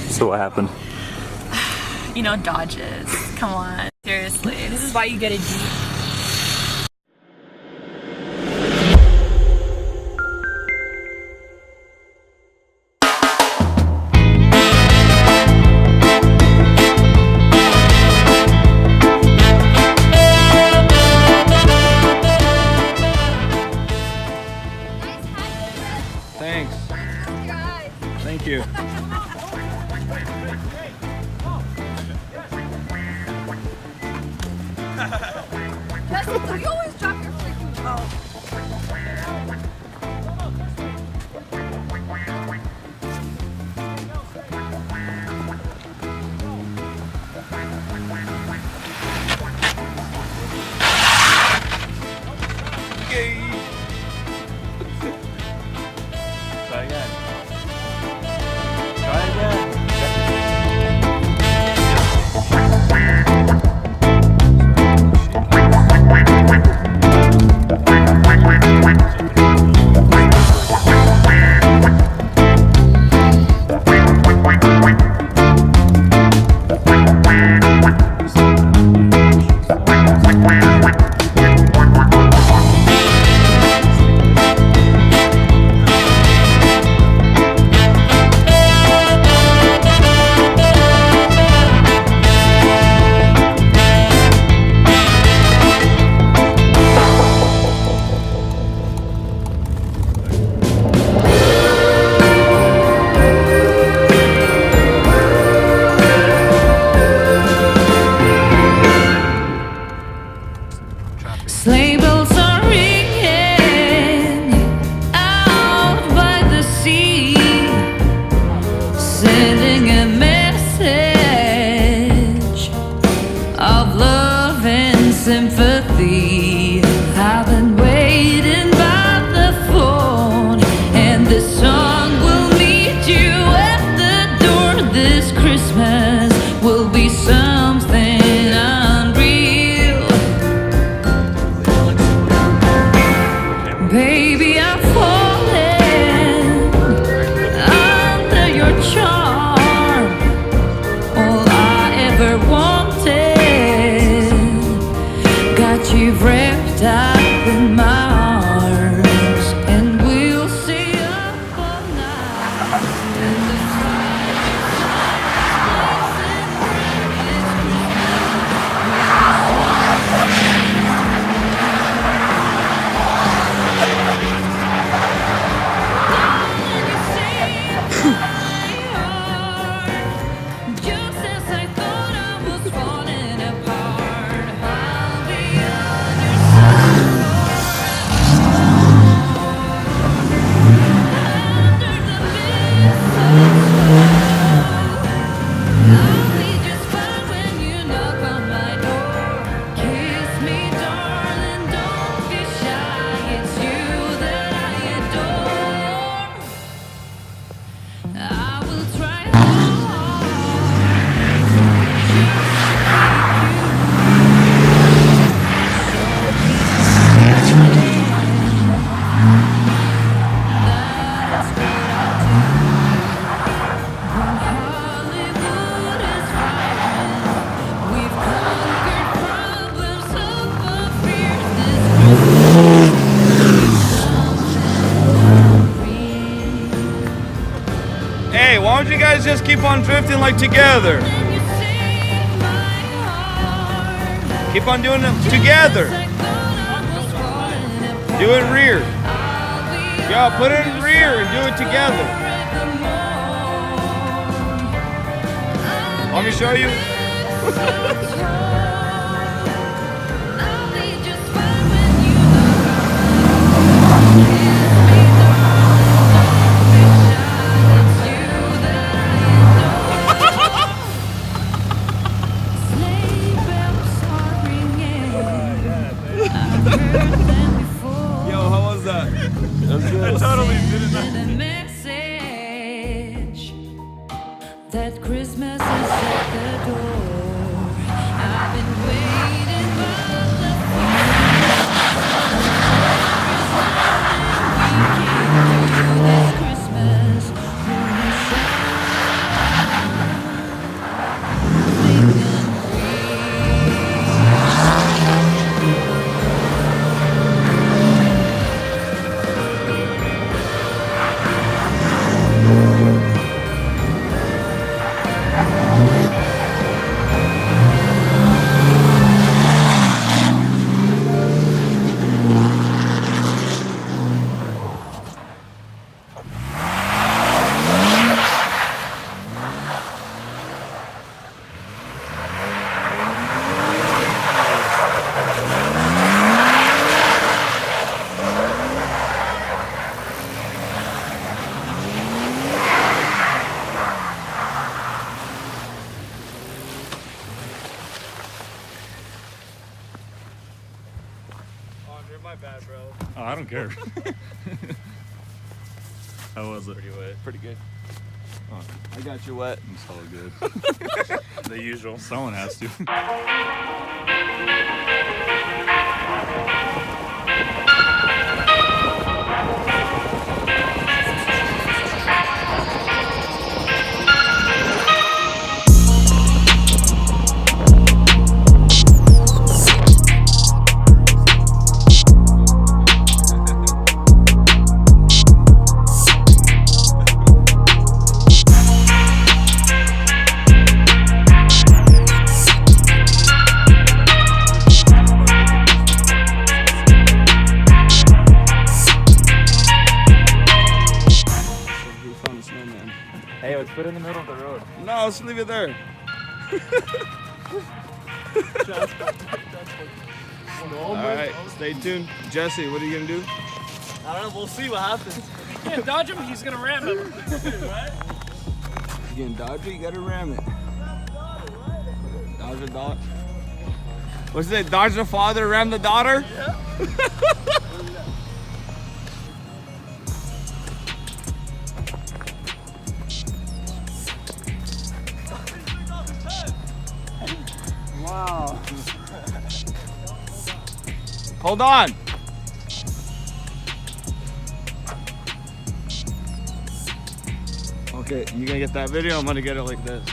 So what happened? You know, dodges. Come on. Seriously. This is why you get a Jeep. Thanks. Thank you. You always drop your freaking phone. Try again. Try again. Sleigh bells are ringing out by the sea, sending a message of love and sympathy. I've been waiting by the phone, and this song will meet you at the door. This Christmas will be something unreal. Baby, I'm falling under your charm. All I ever wanted, got you wrapped up in my arms, and we'll stay up all night. And the sky just as I thought I was falling apart, I'll be on your side under the mistletoe. I'll be just fine when you knock on my door. Kiss me, darling, don't be shy. It's you that I adore. I will try hard Hollywood is frightening. We've conquered problems of our fears. This Hey, why don't you guys just keep on drifting like together? When you save my heart, Keep on doing them together. I thought I was falling apart. Do it rear. I'll be Yeah, put it in rear and do it together. Let me show you. I'll be just fine when you Yo, how was that? That's good. I totally did it. the message that Christmas is at the door. I've been waiting by the phone. This Christmas will be I don't care. How was it? Pretty wet. Pretty good. Oh, I got you wet. It's all good. The usual. Someone has to. Hey, let's put it in the middle of the road. No, let's leave it there. Alright, stay tuned. Jesse, what are you gonna do? I don't know, we'll see what happens. You can't dodge him, he's gonna ram him. Right? You can dodge it, you gotta ram it. Dodge the dog. What's it? Dodge the father, ram the daughter? Yeah. Wow. Hold on. Okay, you gonna get that video? I'm gonna get it like this.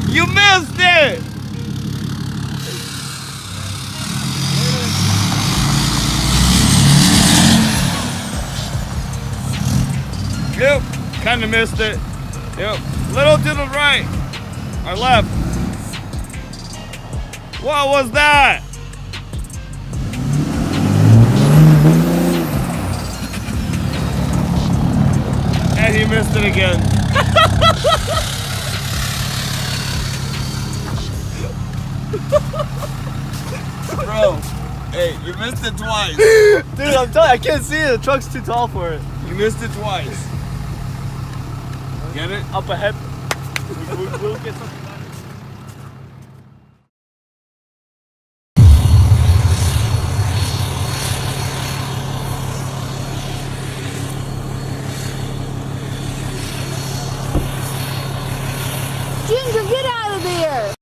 You missed it! Yep, kinda missed it. Yep, little to the right. Or left. What was that? And he missed it again. Bro, hey, you missed it twice. Dude, I'm telling you, I can't see it. The truck's too tall for it. You missed it twice. Get it? Up ahead. We'll get something. Ginger, get out of there!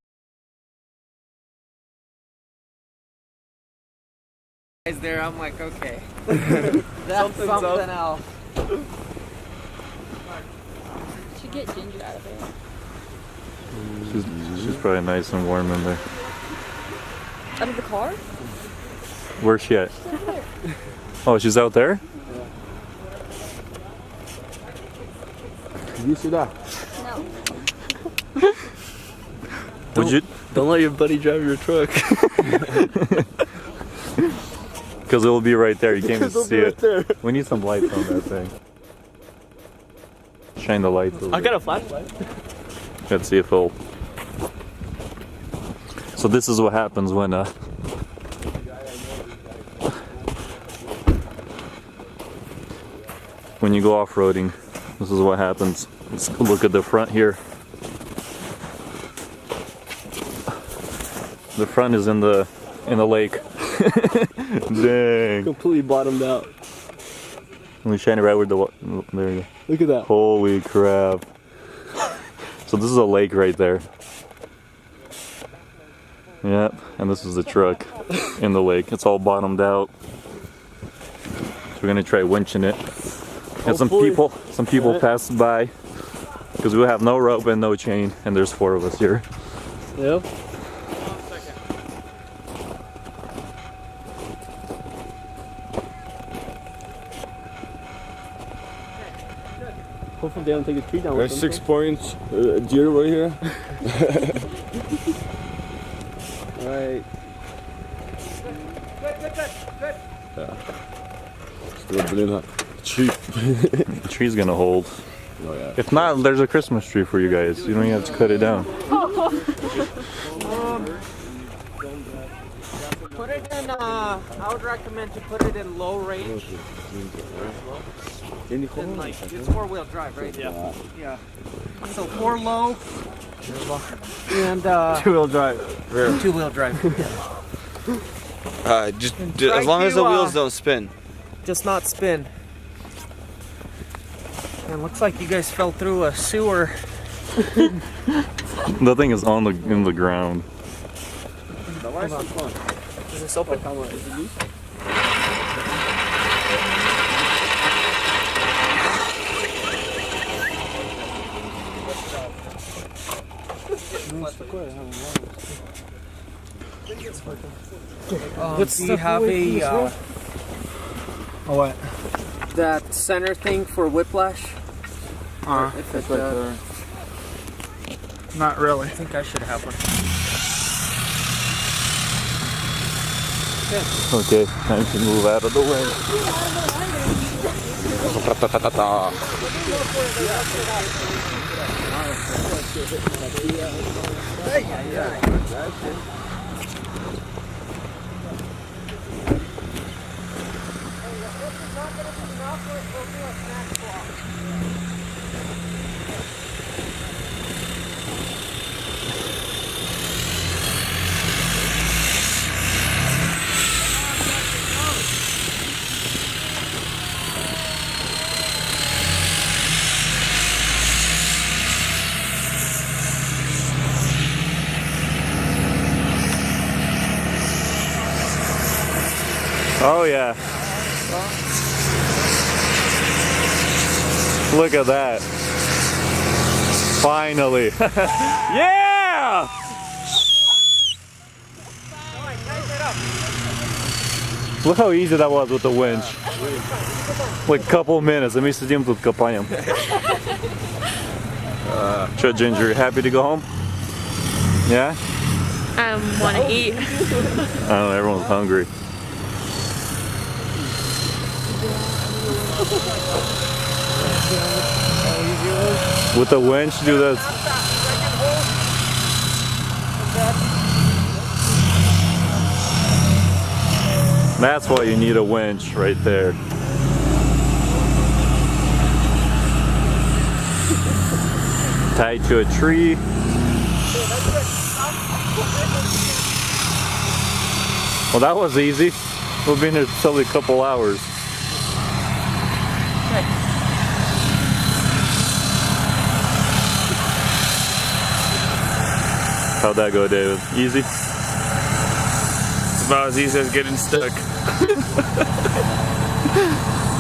Guys there, I'm like, okay. That's something else. Should get Ginger out of there. She's probably nice and warm in there. Out of the car? Where's she at? Oh, she's out there? You see that? No. Would you? Don't let your buddy drive your truck. Because it'll be right there. You can't even It'll see be right it. there. We need some lights on that thing. Shine the lights over. I got a flashlight. Let's see if it'll. So this is what happens when you go off-roading. This is what happens. Let's look at the front here. The front is in the lake. Dang. Completely bottomed out. Let me shine it right where the there you go. Look at that. Holy crap. So this is a lake right there. Yep, and this is the truck in the lake. It's all bottomed out. So we're gonna try winching it. And some people passed by because we have no rope and no chain, and there's 4 of us here. Yep. Hopefully they don't take a tree down. There's 6 points. Deer right here. Right. Yeah. Still believe that. Tree. The tree's gonna hold. Oh, yeah. If not, there's a Christmas tree for you guys. You don't even have to cut it down. Put it in, I would recommend to put it in low range. And like, it's 4-wheel drive, right? Yeah. Yeah. So 4 low. And 2-wheel drive. 2-wheel drive. Just as long as the wheels don't spin. Just not spin. And looks like you guys fell through a sewer. The thing is in the ground. Is this open? Do you have a what? that center thing for whiplash? If it, Not really. I think I should have one. Okay, time to move out of the way. Oh yeah. Look at that. Finally. Yeah! Look how easy that was with the winch. Like a couple minutes. Мы сидим тут копаем. Что, Ginger, you happy to go home? Yeah? I want to eat. I don't know, everyone's hungry. With the winch, do this. That's why you need a winch right there. Tied to a tree. Well, that was easy. We've been here probably a couple hours. How'd that go, David? Easy? It's about as easy as getting stuck.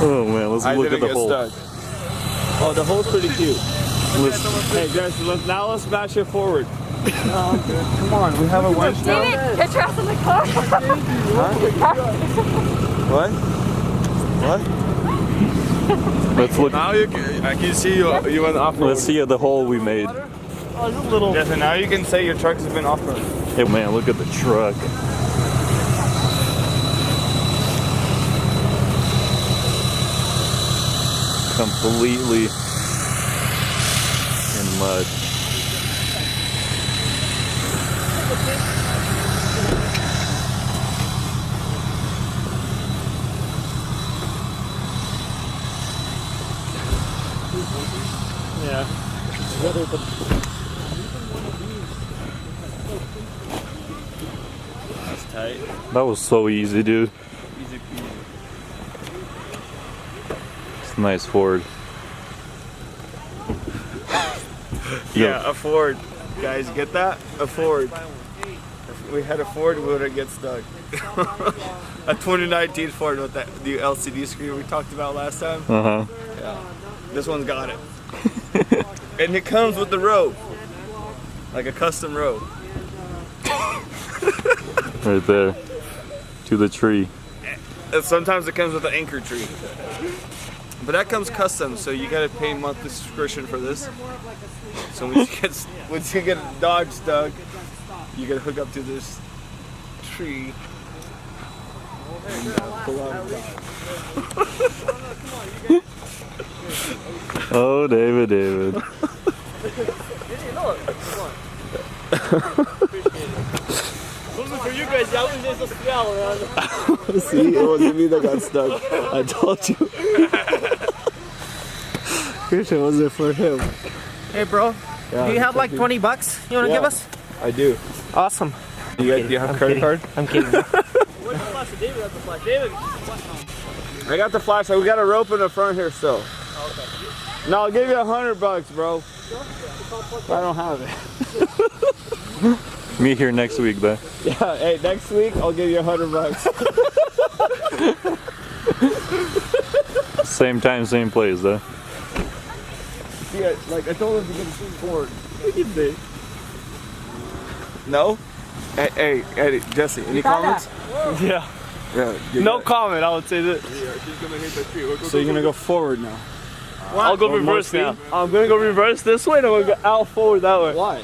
Oh man, let's look at the hole. Oh, the hole's pretty cute. Hey guys, let's bash it forward. Come on, we have a winch now. David, get your ass in the car. What? What? Let's look. Now I can see you went off-road. Let's see the hole we made. Oh, just a little. Yes, and now you can say your truck has been off-road. Hey man, look at the truck. Completely in mud. Yeah. That's tight. That was so easy, dude. Easy peasy. It's a nice Ford. Yeah, a Ford. Guys, get that? A Ford. If we had a Ford, we wouldn't get stuck. A 2019 Ford with that the LCD screen we talked about last time. Uh-huh. Yeah. This one's got it. And it comes with the rope. Like a custom rope. Right there. To the tree. And sometimes it comes with an anchor tree. But that comes custom, so you gotta pay monthly subscription for this. So once you get a dog stuck, you gotta hook up to this tree and pull out. Oh, David. Wasn't for you guys, I was just a smell around. See, it wasn't me that got stuck. I told you. Christian wasn't for him. Hey, bro. Yeah, Do you have like 20 bucks you want to give us? I do. Awesome. Do you have a credit card? I'm kidding. Where's the flash? David has the flash. David. I got the flashlight. We got a rope in the front here still. Okay. No, I'll give you $100, bro. I don't have it. Meet here next week, though. Yeah, hey, next week I'll give you $100. Same time, same place, though. Yeah, like I told him to get a board. No? Hey, Jesse, any comments? Yeah. Yeah. No comment, I would say that. So you're gonna go forward now. I'll go Or more reverse now. speed? I'm gonna go reverse this way and I'm gonna go out forward that way. Why?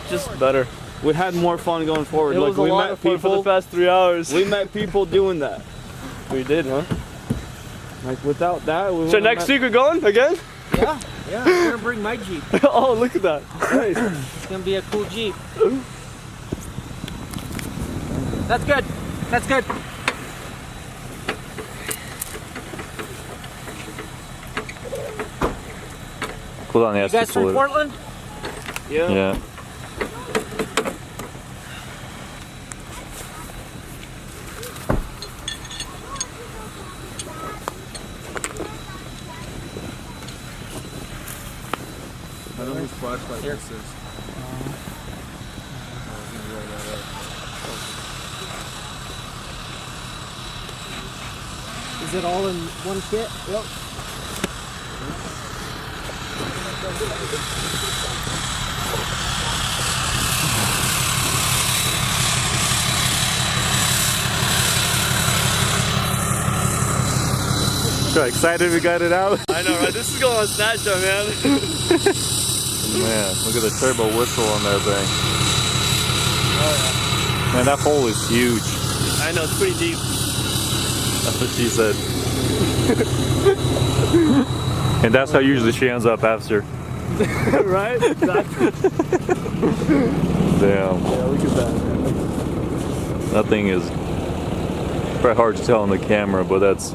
Just better. We had more fun going forward. It Like was a we lot met of fun for the people. past 3 hours. We met people doing that. We did, huh? Like without that, we So wouldn't next have week we're going again? Yeah, I'm gonna bring my Jeep. Oh, look at that. met- It's gonna be a cool Jeep. That's good. That's good. Hold on, You guys from Portland? Yeah. I know whose flashlight this is. Is it all in one kit? Yep. So excited we got it out. I know, right? This is going on Snapchat, man. Man, look at the turbo whistle on that thing. Man, that hole is huge. I know, it's pretty deep. That's what she said. And that's how usually she ends up after. Right? Exactly. Damn. Yeah, look at that. That thing is probably hard to tell on the camera, but that's.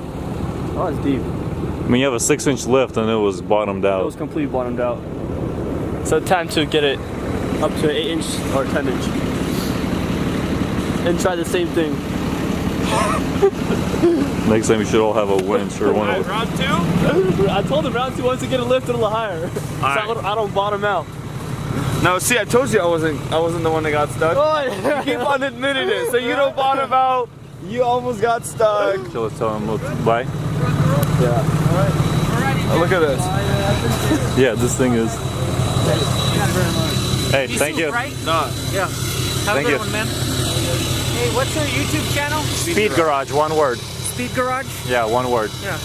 Oh, it's deep. I mean, you have a 6-inch lift and it was bottomed It out. was completely bottomed out. So time to get it up to an 8-inch or 10-inch. And try the same thing. Next time we should all have a winch or one of Round 2? I told him round 2 wants to get it lifted a little higher. So I don't bottom out. No, see, I told you I wasn't the one that got stuck. Oh, You keep on admitting it, so you don't bottom out. You almost got stuck. So let's tell them bye. Yeah. Oh, look at this. Yeah, this thing is. Hey, You thank see, you. Right? No. Yeah. Have Thank a good you. one, man. Hey, what's your YouTube channel? SpeedGarage, one word. SpeedGarage? Yeah, one word. Yeah.